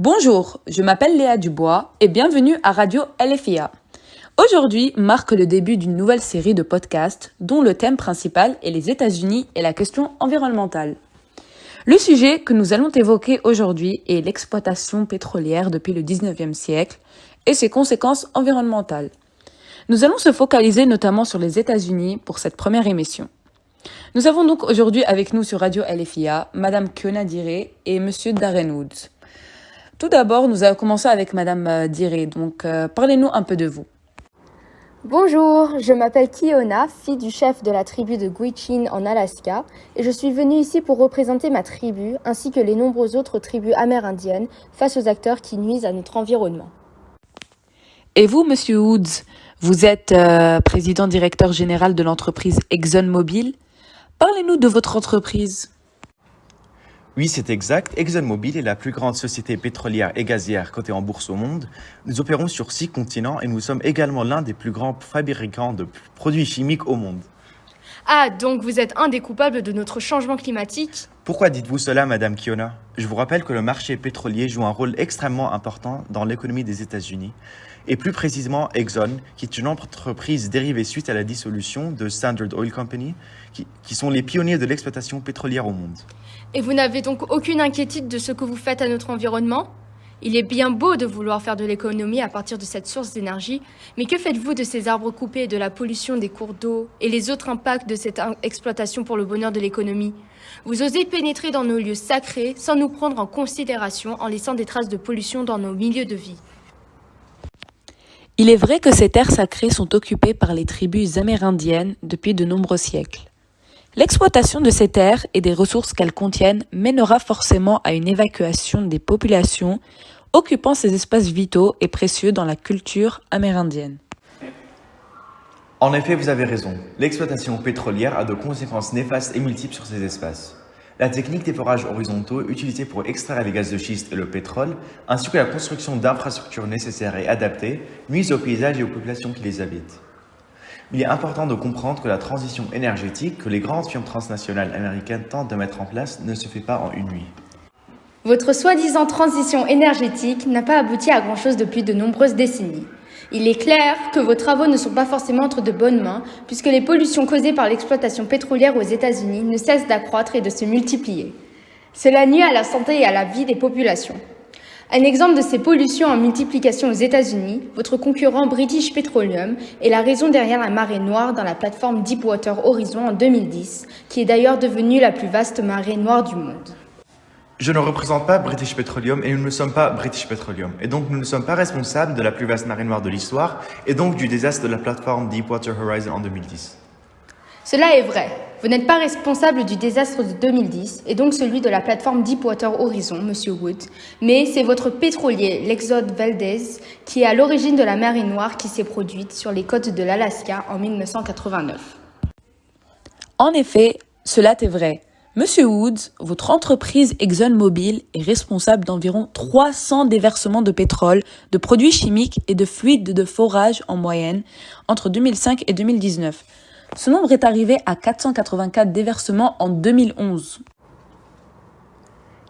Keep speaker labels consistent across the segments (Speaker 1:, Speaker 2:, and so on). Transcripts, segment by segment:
Speaker 1: Bonjour, je m'appelle Léa Dubois et bienvenue à Radio LFIA. Aujourd'hui marque le début d'une nouvelle série de podcasts dont le thème principal est les États-Unis et la question environnementale. Le sujet que nous allons évoquer aujourd'hui est l'exploitation pétrolière depuis le 19e siècle et ses conséquences environnementales. Nous allons se focaliser notamment sur les États-Unis pour cette première émission. Nous avons donc aujourd'hui avec nous sur Radio LFIA Madame Kiona Dire et Monsieur Darren Woods. Tout d'abord, nous allons commencer avec Madame Dire, donc parlez-nous un peu de vous.
Speaker 2: Bonjour, je m'appelle Kiona, fille du chef de la tribu de Gwich'in en Alaska, et je suis venue ici pour représenter ma tribu ainsi que les nombreuses autres tribus amérindiennes face aux acteurs qui nuisent à notre environnement.
Speaker 1: Et vous, Monsieur Woods, vous êtes président directeur général de l'entreprise ExxonMobil. Parlez-nous de votre entreprise.
Speaker 3: Oui, c'est exact. ExxonMobil est la plus grande société pétrolière et gazière cotée en bourse au monde. Nous opérons sur 6 continents et nous sommes également l'un des plus grands fabricants de produits chimiques au monde.
Speaker 2: Ah, donc vous êtes un des coupables de notre changement climatique ?
Speaker 3: Pourquoi dites-vous cela, Madame Kiona ? Je vous rappelle que le marché pétrolier joue un rôle extrêmement important dans l'économie des États-Unis, et plus précisément Exxon, qui est une entreprise dérivée suite à la dissolution de Standard Oil Company, qui sont les pionniers de l'exploitation pétrolière au monde.
Speaker 2: Et vous n'avez donc aucune inquiétude de ce que vous faites à notre environnement ? Il est bien beau de vouloir faire de l'économie à partir de cette source d'énergie, mais que faites-vous de ces arbres coupés, de la pollution des cours d'eau et les autres impacts de cette exploitation pour le bonheur de l'économie ? Vous osez pénétrer dans nos lieux sacrés sans nous prendre en considération en laissant des traces de pollution dans nos milieux de vie.
Speaker 1: Il est vrai que ces terres sacrées sont occupées par les tribus amérindiennes depuis de nombreux siècles. L'exploitation de ces terres et des ressources qu'elles contiennent mènera forcément à une évacuation des populations occupant ces espaces vitaux et précieux dans la culture amérindienne.
Speaker 3: En effet, vous avez raison. L'exploitation pétrolière a de conséquences néfastes et multiples sur ces espaces. La technique des forages horizontaux utilisée pour extraire les gaz de schiste et le pétrole, ainsi que la construction d'infrastructures nécessaires et adaptées, nuisent aux paysages et aux populations qui les habitent. Il est important de comprendre que la transition énergétique que les grandes firmes transnationales américaines tentent de mettre en place ne se fait pas en une nuit.
Speaker 2: Votre soi-disant transition énergétique n'a pas abouti à grand-chose depuis de nombreuses décennies. Il est clair que vos travaux ne sont pas forcément entre de bonnes mains, puisque les pollutions causées par l'exploitation pétrolière aux États-Unis ne cessent d'accroître et de se multiplier. Cela nuit à la santé et à la vie des populations. Un exemple de ces pollutions en multiplication aux États-Unis, votre concurrent British Petroleum est la raison derrière la marée noire dans la plateforme Deepwater Horizon en 2010, qui est d'ailleurs devenue la plus vaste marée noire du monde.
Speaker 3: Je ne représente pas British Petroleum et nous ne sommes pas British Petroleum. Et donc nous ne sommes pas responsables de la plus vaste marée noire de l'histoire et donc du désastre de la plateforme Deepwater Horizon en 2010.
Speaker 2: Cela est vrai. Vous n'êtes pas responsable du désastre de 2010 et donc celui de la plateforme Deepwater Horizon, Monsieur Wood, mais c'est votre pétrolier, l'Exxon Valdez, qui est à l'origine de la marée noire qui s'est produite sur les côtes de l'Alaska en 1989.
Speaker 1: En effet, cela est vrai. Monsieur Woods, votre entreprise ExxonMobil est responsable d'environ 300 déversements de pétrole, de produits chimiques et de fluides de forage en moyenne entre 2005 et 2019. Ce nombre est arrivé à 484 déversements en 2011.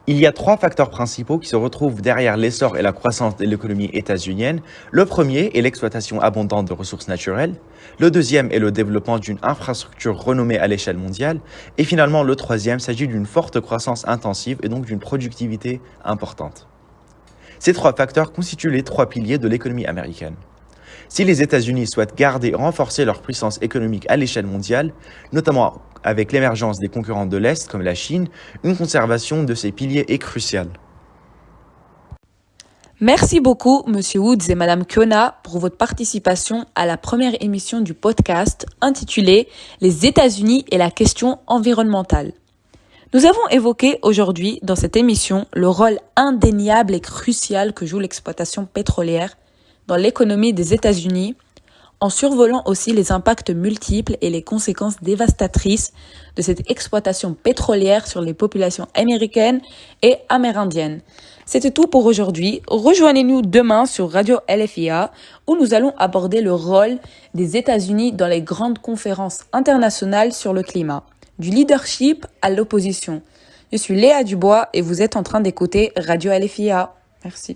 Speaker 3: Il y a 3 facteurs principaux qui se retrouvent derrière l'essor et la croissance de l'économie états-unienne. Le premier est l'exploitation abondante de ressources naturelles. Le deuxième est le développement d'une infrastructure renommée à l'échelle mondiale. Et finalement, le troisième s'agit d'une forte croissance intensive et donc d'une productivité importante. Ces 3 facteurs constituent les 3 piliers de l'économie américaine. Si les États-Unis souhaitent garder et renforcer leur puissance économique à l'échelle mondiale, notamment avec l'émergence des concurrents de l'Est comme la Chine, une conservation de ces piliers est cruciale.
Speaker 1: Merci beaucoup, Monsieur Woods et Madame Kiona, pour votre participation à la première émission du podcast intitulée « Les États-Unis et la question environnementale ». Nous avons évoqué aujourd'hui dans cette émission le rôle indéniable et crucial que joue l'exploitation pétrolière dans l'économie des États-Unis, en survolant aussi les impacts multiples et les conséquences dévastatrices de cette exploitation pétrolière sur les populations américaines et amérindiennes. C'était tout pour aujourd'hui. Rejoignez-nous demain sur Radio LFIA où nous allons aborder le rôle des États-Unis dans les grandes conférences internationales sur le climat, du leadership à l'opposition. Je suis Léa Dubois et vous êtes en train d'écouter Radio LFIA. Merci.